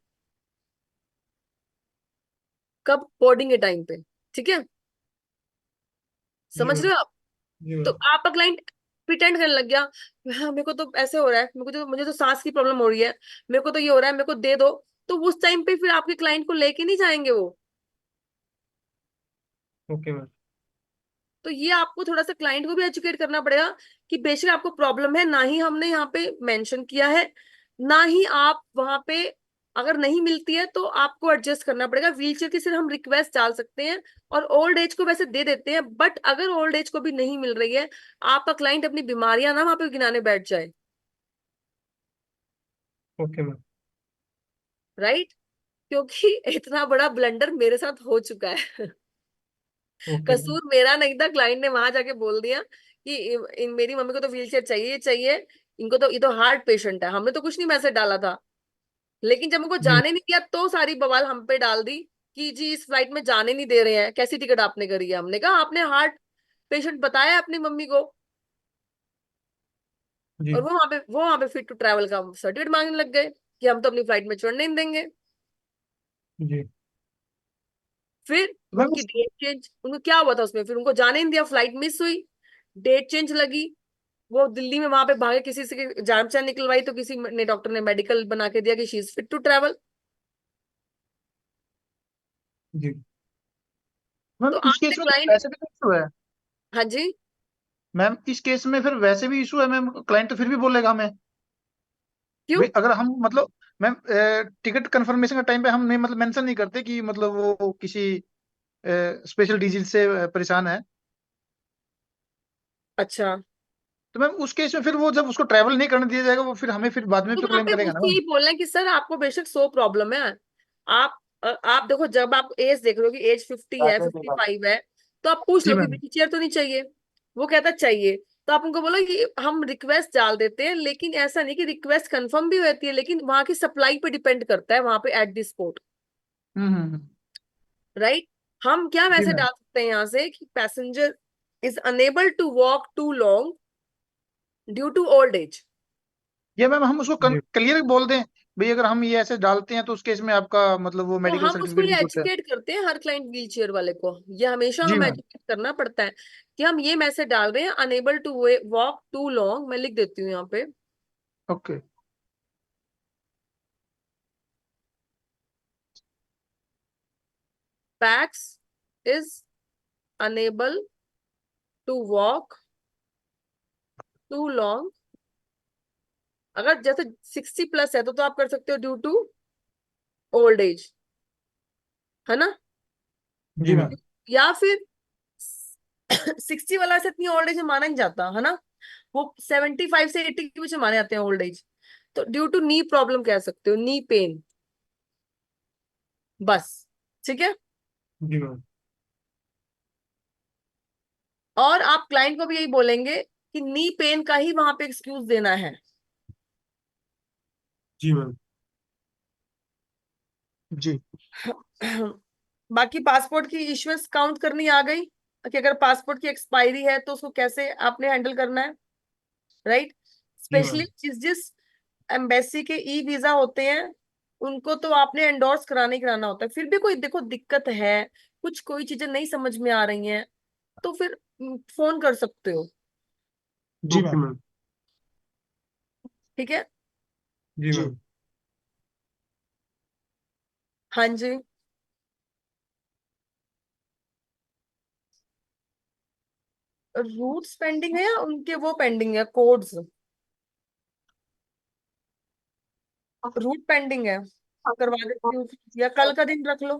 कब? बोर्डिंग के टाइम पे, ठीक है, जी समझ मैम। रहे हो आप? जी तो मैम। आपका क्लाइंट प्रिटेंड करने लग गया, हाँ, मेरे को तो ऐसे हो रहा है, मेरे को तो मुझे तो सांस की प्रॉब्लम हो रही है, मेरे को तो ये हो रहा है, मेरे को दे दो। तो उस टाइम पे फिर आपके क्लाइंट को लेके नहीं जाएंगे वो। Okay ma'am. तो ये आपको थोड़ा सा क्लाइंट को भी एजुकेट करना पड़ेगा कि बेशक आपको प्रॉब्लम है, ना ही हमने यहाँ पे मेंशन किया है, ना ही आप वहां पे, अगर नहीं मिलती है तो आपको एडजस्ट करना पड़ेगा। व्हीलचेयर की सिर्फ हम रिक्वेस्ट डाल सकते हैं, और ओल्ड एज को वैसे दे देते हैं, बट अगर ओल्ड एज को भी नहीं मिल रही है, आपका क्लाइंट अपनी बीमारियां ना वहां पे गिनाने बैठ जाए, ओके मैम। राइट। क्योंकि इतना बड़ा ब्लंडर मेरे साथ हो चुका है। Okay ma'am. कसूर मेरा नहीं था, क्लाइंट ने वहां जाके बोल दिया कि मेरी मम्मी को तो व्हीलचेयर चाहिए चाहिए, इनको तो, ये तो हार्ट पेशेंट है, हमने तो कुछ नहीं मैसेज डाला था। लेकिन जब उनको जी। जाने नहीं दिया, तो सारी बवाल हम पे डाल दी कि जी इस फ्लाइट में जाने नहीं दे रहे हैं, कैसी टिकट आपने करी है? हमने कहा आपने हार्ट पेशेंट बताया अपनी मम्मी को, और जी। वो वहां पे फिट टू ट्रैवल का सर्टिफिकेट मांगने लग गए कि हम तो अपनी फ्लाइट में चढ़ने नहीं देंगे। जी फिर मैम उनकी डेट चेंज, उनको क्या हुआ था उसमें, फिर उनको जाने नहीं दिया, फ्लाइट मिस हुई, डेट चेंज लगी, वो दिल्ली में वहां पे भागे, किसी से जान पहचान निकलवाई, तो किसी ने डॉक्टर ने मेडिकल बना के दिया कि she is fit to travel. जी मैम तो इस आपने केस में क्लाइंट, वैसे भी तो इशू है। हाँ जी, मैम इस केस में फिर वैसे भी इशू है मैम, क्लाइंट तो फिर भी बोलेगा हमें। क्यों? भाई अगर हम मतलब मैम टिकट कंफर्मेशन के टाइम पे हम नहीं मतलब मेंशन नहीं करते कि मतलब वो किसी स्पेशल डिजीज से परेशान है। अच्छा, तो मैम उस केस में फिर वो जब उसको ट्रैवल नहीं करने दिया जाएगा, वो फिर हमें फिर बाद में तो तो वहां क्लेम पे करेगा ना उसको मैम। यही बोलना है कि सर आपको बेशक 100 प्रॉब्लम है, आप देखो, जब आप एज देख रहे हो कि एज 50 है, 55 है, तो आप पूछ जी लो कि मैम। व्हील चेयर तो नहीं चाहिए, वो कहता चाहिए, तो आप उनको बोलो कि हम रिक्वेस्ट डाल देते हैं, लेकिन ऐसा नहीं कि रिक्वेस्ट कंफर्म भी होती है, लेकिन वहां की सप्लाई पे डिपेंड करता है, वहां पे at the spot, hmm. Right. हम क्या जी मैसेज मैम। डाल सकते हैं यहाँ से कि passenger is unable to walk too long due to old age. ये मैम हम उसको जी क्लियर बोल दें भाई, अगर हम ये ऐसे डालते हैं तो उस केस में आपका मतलब वो तो मेडिकल हम उसको सर्टिफिकेट ये भी होता है। एजुकेट करते हैं हर क्लाइंट व्हील चेयर वाले को, ये हमेशा जी हम मैम। एजुकेट करना पड़ता है कि हम ये मैसेज डाल रहे हैं, unable to walk too long, मैं लिख देती हूँ यहाँ पे, okay. Pax is unable to walk too long, अगर जैसे 60 प्लस है तो आप कर सकते हो ड्यू टू ओल्ड एज, है ना, जी जी मैम। मैम। या फिर 60 वाला से इतनी ओल्ड एज माना नहीं जाता है ना, वो 75 से 80 के बीच में माने जाते हैं ओल्ड एज, तो ड्यू टू नी प्रॉब्लम कह सकते हो, नी पेन, बस, ठीक है। जी मैम। और आप क्लाइंट को भी यही बोलेंगे कि नी पेन का ही वहां पे एक्सक्यूज देना है। जी मैम। जी बाकी पासपोर्ट की इश्यूएंस काउंट करनी आ गई कि अगर पासपोर्ट की एक्सपायरी है तो उसको कैसे आपने हैंडल करना है, राइट। जी स्पेशली मैम। जिस जिस एम्बेसी के ई वीजा होते हैं, उनको तो आपने एंडोर्स कराना ही कराना होता है, फिर भी कोई देखो दिक्कत है, कुछ कोई चीजें नहीं समझ में आ रही हैं, तो फिर फोन कर सकते हो, जी ओके मैम। मैम। ठीक है। जी जी मैम। हाँ जी, रूट्स पेंडिंग है या उनके वो पेंडिंग है कोड्स, रूट पेंडिंग है, करवा देती हूँ, या कल का दिन रख लो,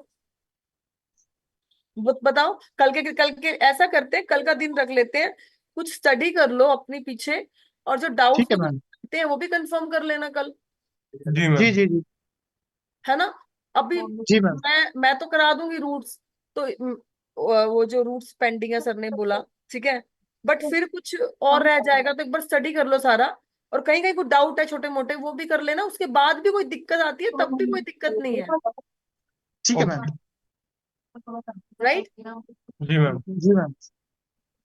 बताओ, कल के ऐसा करते हैं, कल का दिन रख लेते हैं, कुछ स्टडी कर लो अपनी पीछे, और जो डाउट्स ठीक है को मैम। करते हैं वो भी कंफर्म कर लेना कल, जी जी मैम। जी जी है ना। अभी जी मैम। मैं तो करा दूंगी रूट्स, तो वो जो रूट्स पेंडिंग है सर ने बोला, ठीक है, बट फिर कुछ और रह जाएगा, तो एक बार स्टडी कर लो सारा, और कहीं कहीं कुछ डाउट है छोटे मोटे वो भी कर लेना, उसके बाद भी कोई दिक्कत आती है तब भी कोई दिक्कत नहीं है, ठीक है मैम। ओके। राइट। जी मैम। जी मैम।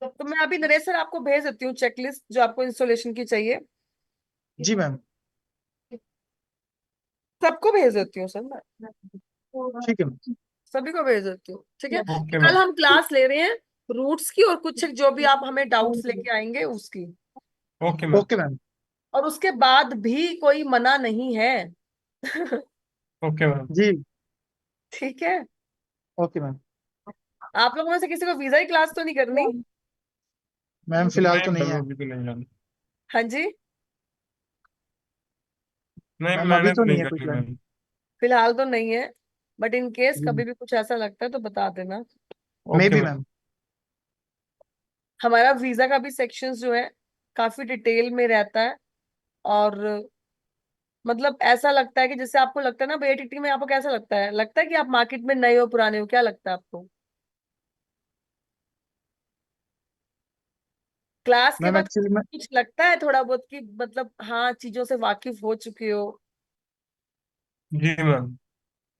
तो मैं अभी नरेश सर आपको भेज देती हूँ चेकलिस्ट जो आपको इंस्टॉलेशन की चाहिए, जी मैम। सबको भेज देती हूँ सर मैं, ठीक है मैम। सभी को भेज देती हूँ, ठीक है। ओके कल मैम। हम क्लास ले रहे हैं रूट्स की, और कुछ जो भी आप हमें डाउट्स लेके आएंगे उसकी, ओके मैम। Okay ma'am. और उसके बाद भी कोई मना नहीं है। Okay ma'am. जी ठीक है। Okay ma'am. आप लोगों में से किसी को वीजा की क्लास तो नहीं करनी? मैम फिलहाल नहीं तो नहीं मैम, है। अभी तो नहीं जाना। हाँ जी, नहीं, मैम अभी मैंने तो तो नहीं नहीं है कोई करनी प्लान। मैम। फिलहाल तो नहीं है, बट इन केस जी कभी भी कुछ ऐसा लगता है तो बता देना। मे ओके बी मैम। मैम। हमारा वीजा का भी सेक्शन जो है काफी डिटेल में रहता है, और मतलब ऐसा लगता है कि जैसे आपको लगता है ना बीआईटीटी में, आपको कैसा लगता है कि आप मार्केट में नए हो पुराने हो, क्या लगता है आपको? क्लास के मैम बाद एक्चुअली में कुछ लगता है थोड़ा बहुत कि मतलब हाँ चीजों से वाकिफ हो चुके हो, जी मैम।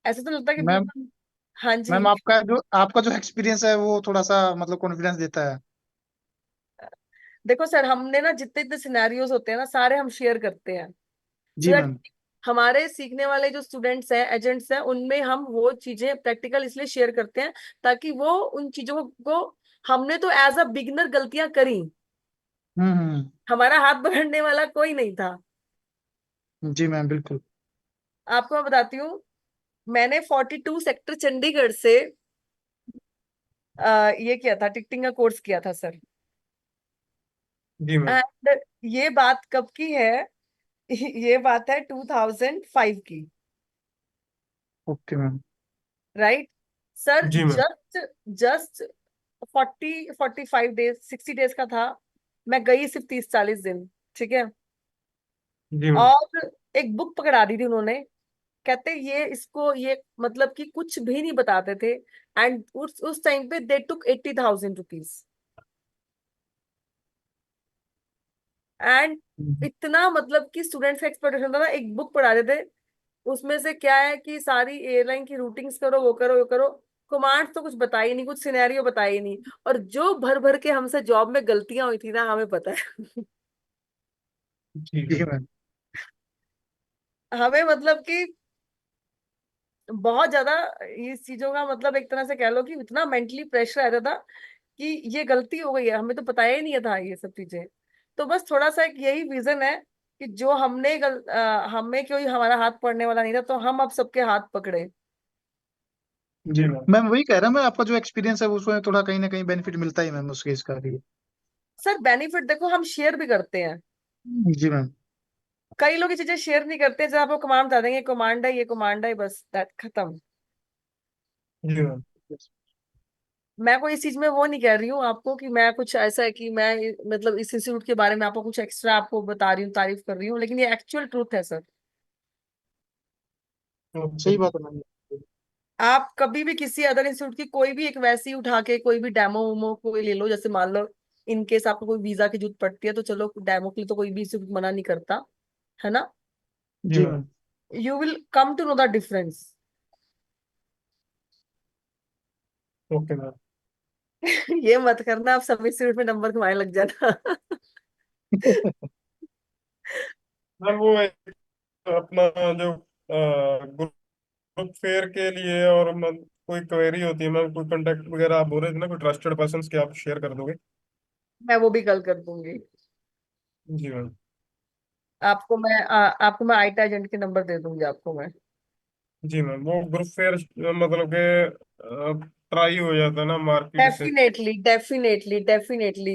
ऐसा तो लगता है कि मैम बिल्कुल। हाँ जी, मैम आपका जो एक्सपीरियंस है वो थोड़ा सा मतलब कॉन्फिडेंस देता है। देखो सर, हमने ना जितने जितने सिनेरियोज होते हैं ना सारे हम शेयर करते हैं, सो जी दैट मैम। हमारे सीखने वाले जो स्टूडेंट्स हैं, एजेंट्स हैं, उनमें हम वो चीजें प्रैक्टिकल इसलिए शेयर करते हैं ताकि वो उन चीजों को, हमने तो एज अ बिगिनर गलतियां करी, हम्म। हमारा हाथ पकड़ने वाला कोई नहीं था। जी मैम बिल्कुल। आपको मैं बताती हूँ, मैंने 42 सेक्टर चंडीगढ़ से ये किया था, टिकटिंग का कोर्स किया था सर। जी मैम। एंड ये बात कब की है? ये बात है 2005 की, ओके मैम। Right sir. जी ma'am. Just just 45 days, 60 days का था। मैं गई सिर्फ 30-40 दिन, ठीक है। जी मैम। और एक बुक पकड़ा दी थी उन्होंने, कहते ये इसको ये मतलब कि कुछ भी नहीं बताते थे। एंड उस टाइम पे दे टुक 80,000 रुपीज। एंड इतना मतलब कि स्टूडेंट्स का एक्सपेक्टेशन था ना, एक बुक पढ़ाते थे, उसमें से क्या है कि सारी एयरलाइन की रूटिंग्स करो, वो करो, वो करो। कमांड तो कुछ बताई नहीं, कुछ सिनेरियो बताई नहीं। और जो भर भर के हमसे जॉब में गलतियां हुई थी ना, हमें पता है। जी जी मैम। मैम। हमें मतलब कि बहुत ज्यादा इस चीजों का मतलब एक तरह से कह लो कि इतना मेंटली प्रेशर रहता था कि ये गलती हो गई है, हमें तो पता ही नहीं था ये सब चीजें। तो बस थोड़ा सा एक यही विजन है कि जो हमें कोई हमारा हाथ पड़ने वाला नहीं था, तो हम अब सबके हाथ पकड़े। जी मैम। मैम वही कह रहा मैं, आपका जो एक्सपीरियंस है उसमें थोड़ा कहीं ना कहीं बेनिफिट मिलता ही मैम उस केस का भी। सर बेनिफिट देखो, हम शेयर भी करते हैं। जी मैम। कई लोग ये चीजें शेयर नहीं करते, जब आपको कमांड बता देंगे कमांड है, ये कमांड है, बस दैट खत्म। जी मैम। मैं कोई इस चीज में वो नहीं कह रही हूँ आपको कि मैं कुछ ऐसा है कि मैं मतलब इस इंस्टीट्यूट के बारे में आपको कुछ एक्स्ट्रा आपको बता रही हूँ, तारीफ कर रही हूँ, लेकिन ये एक्चुअल ट्रूथ है सर। सही ओके। बात है मैम। आप कभी भी किसी अदर इंस्टीट्यूट की कोई भी एक वैसी उठा के कोई भी डेमो वोमो कोई ले लो, जैसे मान लो इन केस आपको कोई वीजा की जरूरत पड़ती है, तो चलो डेमो के लिए तो कोई भी इंस्टीट्यूट मना नहीं करता, है ना। जी जी ma'am. Ma'am. You will come to know the difference. Okay ma'am. ये मत करना आप सब इंस्टीट्यूट में नंबर कमाने लग जाना। मैम वो एक अपना जो ग्रुप फेयर के लिए और कोई क्वेरी होती है मैम, कोई कांटेक्ट वगैरह आप बोल रहे थे ना, कोई ट्रस्टेड पर्सन के आप शेयर कर दोगे? मैं वो भी कल कर दूंगी। जी मैम। आपको मैं आईटा एजेंट के नंबर दे दूंगी आपको मैं। जी मैम, वो ग्रुप फेयर मतलब के ट्राई हो जाता है ना मार्केट से। Definitely definitely definitely.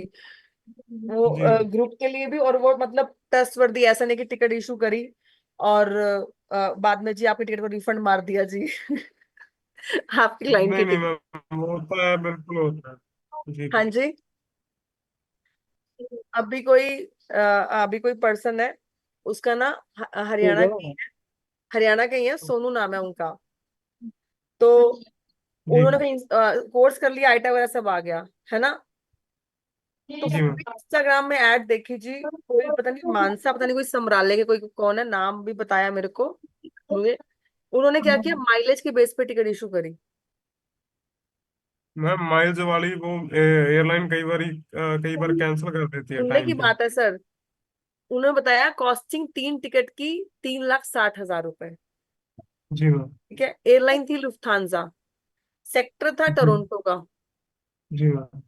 वो जी मैम। ग्रुप के लिए भी, और वो मतलब ट्रस्टवर्दी, ऐसा नहीं कि टिकट इशू करी और बाद में जी आपकी टिकट को रिफंड मार दिया जी। आपकी लाइन की नहीं नहीं टिकट। मैम, होता है, बिल्कुल होता है। जी। हाँ जी। अभी कोई अभी कोई पर्सन है, उसका ना हरियाणा की, हरियाणा के ही है, सोनू नाम है उनका। तो जी उन्होंने कहीं कोर्स कर लिया, आईटा वगैरह सब आ गया, है ना। तो जी मैम। इंस्टाग्राम में ऐड देखी जी, कोई पता नहीं मानसा, पता नहीं कोई समराले के कोई कौन है, नाम भी बताया मेरे को, मुझे। उन्होंने क्या किया, माइलेज के बेस पे टिकट इशू करी। मैम माइल्स वाली वो एयरलाइन कई बार कैंसिल कर देती है सुनने की टाइम पे। बात है सर। उन्होंने बताया कॉस्टिंग 3 टिकट की 3,60,000 रुपए। जी मैम। ठीक है, एयरलाइन थी लुफ्थांसा, सेक्टर था जी। टोरंटो का, जी मैम।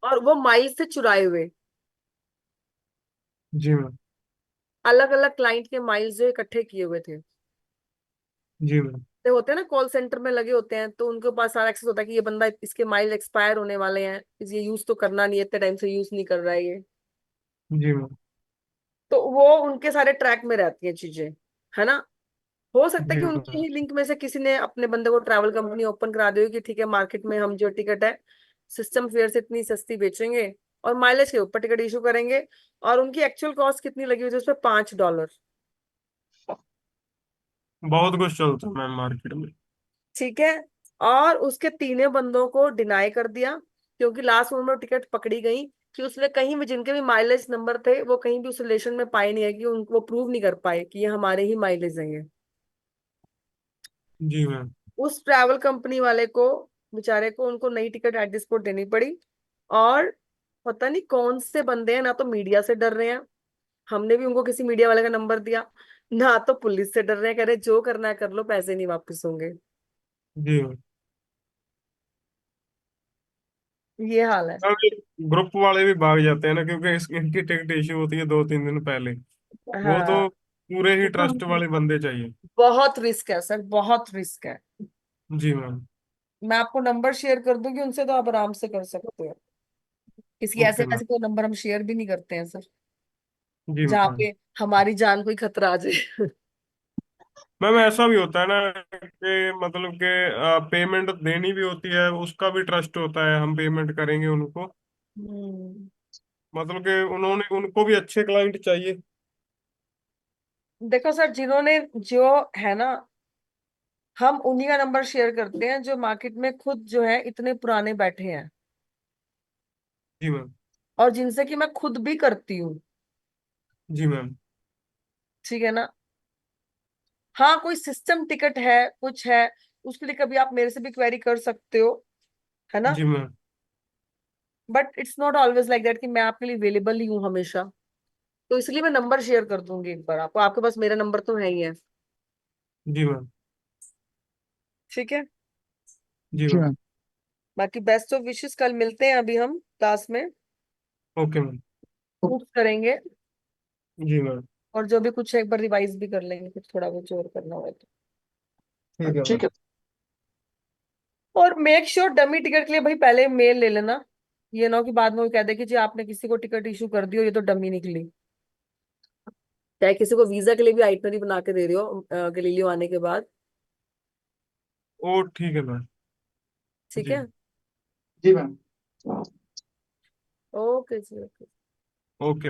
और वो माइल से चुराए हुए, जी मैम। अलग अलग क्लाइंट के माइल्स जो इकट्ठे किए हुए थे। जी मैम। तो होते हैं ना कॉल सेंटर में लगे होते हैं, तो उनके पास सारा एक्सेस होता है कि ये बंदा, इसके माइल एक्सपायर होने वाले हैं, ये यूज तो करना नहीं है, इतने टाइम से यूज नहीं कर रहा है ये। जी मैम। तो वो उनके सारे ट्रैक में रहती हैं चीजें, है ना। हो सकता है जी कि उनके मैम। ही लिंक में से किसी ने अपने बंदे को ट्रैवल कंपनी ओपन करा दी हो कि ठीक है, मार्केट में हम जो टिकट है सिस्टम फेयर से इतनी सस्ती बेचेंगे और माइलेज के ऊपर टिकट इशू करेंगे, और उनकी एक्चुअल कॉस्ट कितनी लगी हुई थी उस पर, $5। बहुत कुछ चलता है मैम मार्केट में। ठीक है। और उसके तीनों बंदों को डिनाई कर दिया, क्योंकि लास्ट मोमेंट में टिकट पकड़ी गई कि उसने कहीं भी, जिनके भी माइलेज नंबर थे वो कहीं भी उस रिलेशन में पाए नहीं है, कि वो प्रूव नहीं कर पाए कि ये हमारे ही माइलेज हैं ये। जी मैम। उस ट्रैवल कंपनी वाले को, बेचारे को, उनको नई टिकट एट द स्पॉट देनी पड़ी। और पता नहीं कौन से बंदे हैं, ना तो मीडिया से डर रहे हैं, हमने भी उनको किसी मीडिया वाले का नंबर दिया, ना तो पुलिस से डर रहे हैं, कह रहे जो करना है कर लो, पैसे नहीं वापस होंगे। जी मैम। ये हाल है। अब ग्रुप वाले भी भाग जाते हैं ना, क्योंकि इनकी टिकट इश्यू होती है 2-3 दिन पहले। वो हाँ, तो पूरे ही ट्रस्ट वाले बंदे चाहिए। बहुत रिस्क है सर, बहुत रिस्क है। जी मैम। मैं आपको नंबर शेयर कर दूंगी उनसे, तो आप आराम से कर सकते हो। किसी ऐसे ओके मैम। वैसे कोई नंबर हम शेयर भी नहीं करते हैं सर, जी जहाँ मैम। पे हमारी जान कोई खतरा आ जाए। मैम ऐसा भी होता है ना कि मतलब कि पेमेंट देनी भी होती है, उसका भी ट्रस्ट होता है, हम पेमेंट करेंगे उनको। हम्म। मतलब कि उन्होंने उनको भी अच्छे क्लाइंट चाहिए। देखो सर, जिन्होंने जो है ना, हम उन्हीं का नंबर शेयर करते हैं जो मार्केट में खुद जो है इतने पुराने बैठे हैं, जी मैम। और जिनसे कि मैं खुद भी करती हूँ। जी मैम। ठीक है ना। हाँ, कोई सिस्टम टिकट है, कुछ है, उसके लिए कभी आप मेरे से भी क्वेरी कर सकते हो, है ना। जी ma'am. But it's not always like that कि मैं आपके लिए अवेलेबल ही हूँ हमेशा। तो इसलिए मैं नंबर शेयर कर दूंगी एक बार आपको, आपके पास मेरा नंबर तो है ही है। जी मैम। ठीक है। जी जी मैम। मैम। बाकी बेस्ट ऑफ विशेस, कल मिलते हैं अभी हम क्लास में, ओके मैम। कुछ करेंगे, जी मैम। और जो भी कुछ है एक बार रिवाइज भी कर लेंगे, कुछ थोड़ा बहुत जो और करना होगा तो। ठीक है मैम। ठीक है। और मेक श्योर डमी टिकट के लिए भाई पहले मेल ले लेना। ये ना हो कि बाद में वो कह दे कि जी आपने किसी को टिकट इशू कर दी हो, ये तो डमी निकली। चाहे किसी को वीजा के लिए भी आइटनरी बना के दे रहे हो गलीलियो आने के बाद। ओ ठीक है मैम। ठीक जी। है। जी मैम। ओके जी, ओके। ओके।